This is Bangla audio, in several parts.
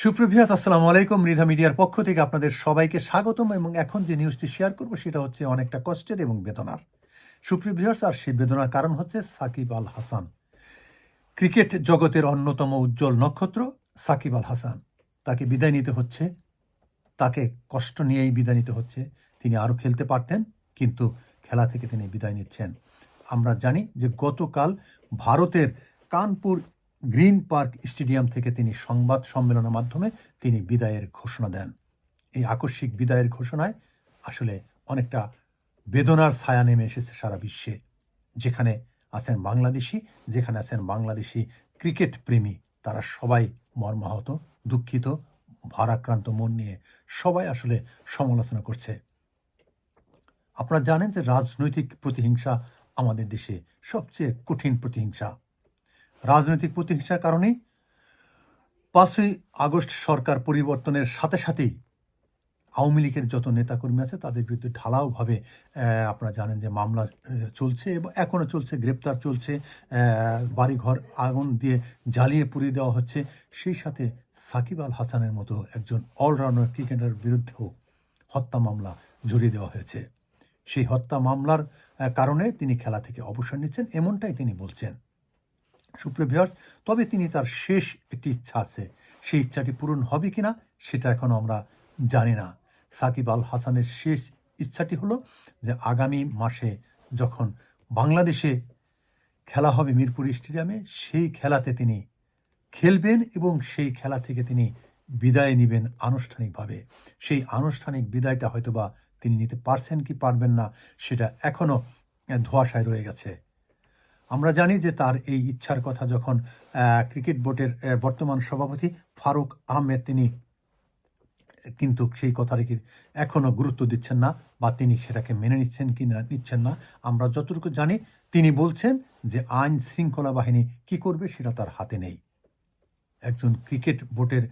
সুপ্রিয় ভিউয়ার্স, আসসালামু আলাইকুম। মৃধা মিডিয়ার পক্ষ থেকে আপনাদের সবাইকে স্বাগতম। এবং এখন যে নিউজটি শেয়ার করব সেটা হচ্ছে অনেকটা কষ্টের এবং বেদনার। সুপ্রিয় ভিউয়ার্স, আর সেই বেদনার কারণ হচ্ছে সাকিব আল হাসান, ক্রিকেট জগতের অন্যতম উজ্জ্বল নক্ষত্র সাকিব আল হাসান। তাকে বিদায় নিতে হচ্ছে, তাকে কষ্ট নিয়েই বিদায় নিতে হচ্ছে। তিনি আরও খেলতে পারতেন, কিন্তু খেলা থেকে তিনি বিদায় নিচ্ছেন। আমরা জানি যে গতকাল ভারতের কানপুর গ্রিন পার্ক স্টেডিয়াম থেকে তিনি সংবাদ সম্মেলনের মাধ্যমে তিনি বিদায়ের ঘোষণা দেন। এই আকস্মিক বিদায়ের ঘোষণায় আসলে অনেকটা বেদনার ছায়া নেমে এসেছে সারা বিশ্বে। যেখানে আছেন বাংলাদেশি ক্রিকেট প্রেমী, তারা সবাই মর্মাহত, দুঃখিত, ভারাক্রান্ত মন নিয়ে সবাই আসলে সমালোচনা করছে। আপনারা জানেন যে রাজনৈতিক প্রতিহিংসা আমাদের দেশে সবচেয়ে কঠিন প্রতিহিংসা। রাজনৈতিক প্রতিহিংসার কারণেই 5ই আগস্ট সরকার পরিবর্তনের সাথে সাথেই আওয়ামী লীগের যত নেতাকর্মী আছে তাদের বিরুদ্ধে ঢালাওভাবে আপনারা জানেন যে মামলা চলছে এবং এখনও চলছে, গ্রেপ্তার চলছে, বাড়িঘর আগুন দিয়ে জ্বালিয়ে পুড়িয়ে দেওয়া হচ্ছে। সেই সাথে সাকিব আল হাসানের মতো একজন অলরাউন্ডার ক্রিকেটারের বিরুদ্ধেও হত্যা মামলা জড়িয়ে দেওয়া হয়েছে। সেই হত্যা মামলার কারণে তিনি খেলা থেকে অবসর নিচ্ছেন, এমনটাই তিনি বলছেন। সুপ্রিয় ভিউয়ার্স, তবে তিনি তার শেষ একটি ইচ্ছা আছে, সেই ইচ্ছাটি পূরণ হবে কিনা সেটা এখনও আমরা জানি না। সাকিব আল হাসানের শেষ ইচ্ছাটি হলো যে আগামী মাসে যখন বাংলাদেশে খেলা হবে মিরপুর স্টেডিয়ামে, সেই খেলাতে তিনি খেলবেন এবং সেই খেলা থেকে তিনি বিদায় নেবেন আনুষ্ঠানিকভাবে। সেই আনুষ্ঠানিক বিদায়টা হয়তোবা তিনি নিতে পারছেন কি পারবেন না সেটা এখনও ধোঁয়াশায় রয়ে গেছে। আমরা জানি যে তার এই ইচ্ছার কথা যখন ক্রিকেট বোর্ডের বর্তমান সভাপতি ফারুক আহমেদ, তিনি কিন্তু সেই কথাটিকে এখনও গুরুত্ব দিচ্ছেন না, বা তিনি সেটাকে মেনে নিচ্ছেন কি না নিচ্ছেন না। আমরা যতটুকু জানি তিনি বলছেন যে আইন শৃঙ্খলা বাহিনী কি করবে সেটা তার হাতে নেই। একজন ক্রিকেট বোর্ডের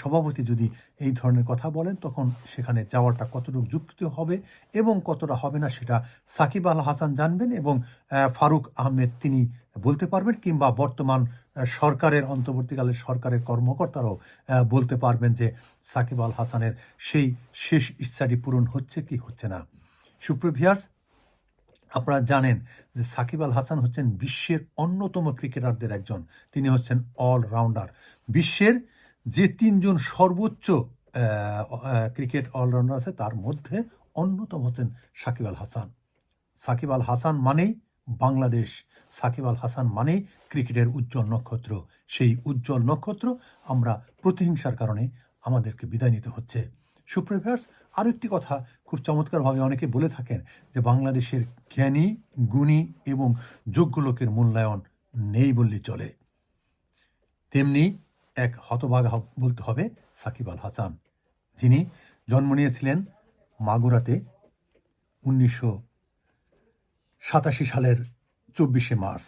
সভাপতি যদি এই ধরনের কথা বলেন, তখন সেখানে যাওয়াটা কতটুকু যুক্তি হবে এবং কতটা হবে না সেটা সাকিব আল হাসান জানবেন এবং ফারুক আহমেদ তিনি বলতে পারবেন, কিংবা বর্তমান সরকারের অন্তর্বর্তীকালের সরকারের কর্মকর্তারাও বলতে পারবেন যে সাকিব আল হাসানের সেই শেষ ইচ্ছাটি পূরণ হচ্ছে কি হচ্ছে না। সুপ্রিয় ভিউয়ার্স, আপনারা জানেন যে সাকিব আল হাসান হচ্ছেন বিশ্বের অন্যতম ক্রিকেটারদের একজন। তিনি হচ্ছেন অলরাউন্ডার। বিশ্বের যে 3জন সর্বোচ্চ ক্রিকেট অলরাউন্ডার আছে তার মধ্যে অন্যতম হচ্ছেন সাকিব আল হাসান। সাকিব আল হাসান মানেই বাংলাদেশ, সাকিব আল হাসান মানেই ক্রিকেটের উজ্জ্বল নক্ষত্র। সেই উজ্জ্বল নক্ষত্র আমরা প্রতিহিংসার কারণে আমাদেরকে বিদায় নিতে হচ্ছে। সুপ্রিয় ভিউয়ার্স, আরও একটি কথা খুব চমৎকারভাবে অনেকে বলে থাকেন যে বাংলাদেশের জ্ঞানী, গুণী এবং যোগ্য লোকের মূল্যায়ন নেই বললেই চলে। তেমনি এক হতভাগা বলতে হবে সাকিব আল হাসান, যিনি জন্ম নিয়েছিলেন মাগুরাতে 1987 সালের 24শে মার্চ।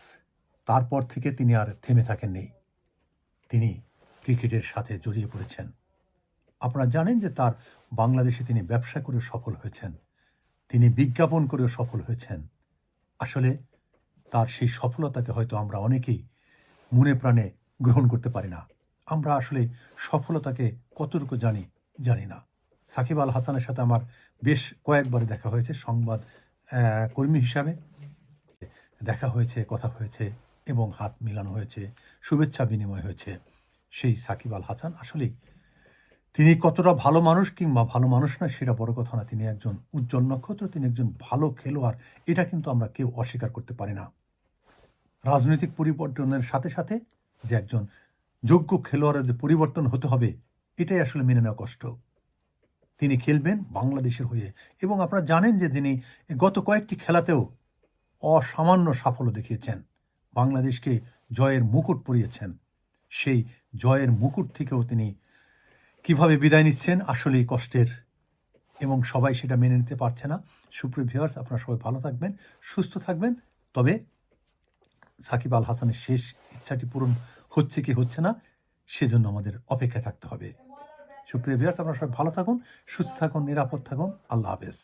তারপর থেকে তিনি আর থেমে থাকেননি, তিনি ক্রিকেটের সাথে জড়িয়ে পড়েছেন। আপনারা জানেন যে তার বাংলাদেশে তিনি ব্যবসা করে সফল হয়েছেন, তিনি বিজ্ঞাপন করেও সফল হয়েছেন। আসলে তার সেই সফলতাকে হয়তো আমরা অনেকেই মনে প্রাণে গ্রহণ করতে পারি না। আমরা আসলে সফলতাকে কতটুকু জানি না। সাকিব আল হাসানের সাথে আমার বেশ কয়েকবার দেখা হয়েছে, সংবাদ কর্মী হিসাবে দেখা হয়েছে, কথা হয়েছে এবং হাত মিলানো হয়েছে, শুভেচ্ছা বিনিময় হয়েছে। সেই সাকিব আল হাসান আসলেই তিনি কতটা ভালো মানুষ কিংবা ভালো মানুষ না সেটা বড় কথা না, তিনি একজন উজ্জ্বল নক্ষত্র, তিনি একজন ভালো খেলোয়াড়, এটা কিন্তু আমরা কেউ অস্বীকার করতে পারি না। রাজনৈতিক পরিবর্তনের সাথে সাথে যে একজন যোগ্য খেলোয়াড়ের যে পরিবর্তন হতে হবে, এটাই আসলে মেনে নেওয়া কষ্ট। তিনি খেলবেন বাংলাদেশের হয়ে এবং আপনারা জানেন যে তিনি গত কয়েকটি খেলাতেও অসামান্য সাফল্য দেখিয়েছেন, বাংলাদেশকে জয়ের মুকুট পরিয়েছেন। সেই জয়ের মুকুট থেকেও তিনি কিভাবে বিদায় নিচ্ছেন আসলেই কষ্টের, এবং সবাই সেটা মেনে নিতে পারছে না। সুপ্রিয় ভিউয়ার্স, আপনারা সবাই ভালো থাকবেন, সুস্থ থাকবেন। তবে সাকিব আল হাসানের শেষ ইচ্ছাটি পূরণ হচ্ছে কি হচ্ছে না সেজন্য আমাদের অপেক্ষায় থাকতে হবে। সুপ্রিয় ভিউয়ার্স, আপনারা সবাই ভালো থাকুন, সুস্থ থাকুন, নিরাপদ থাকুন। আল্লাহ হাফেজ।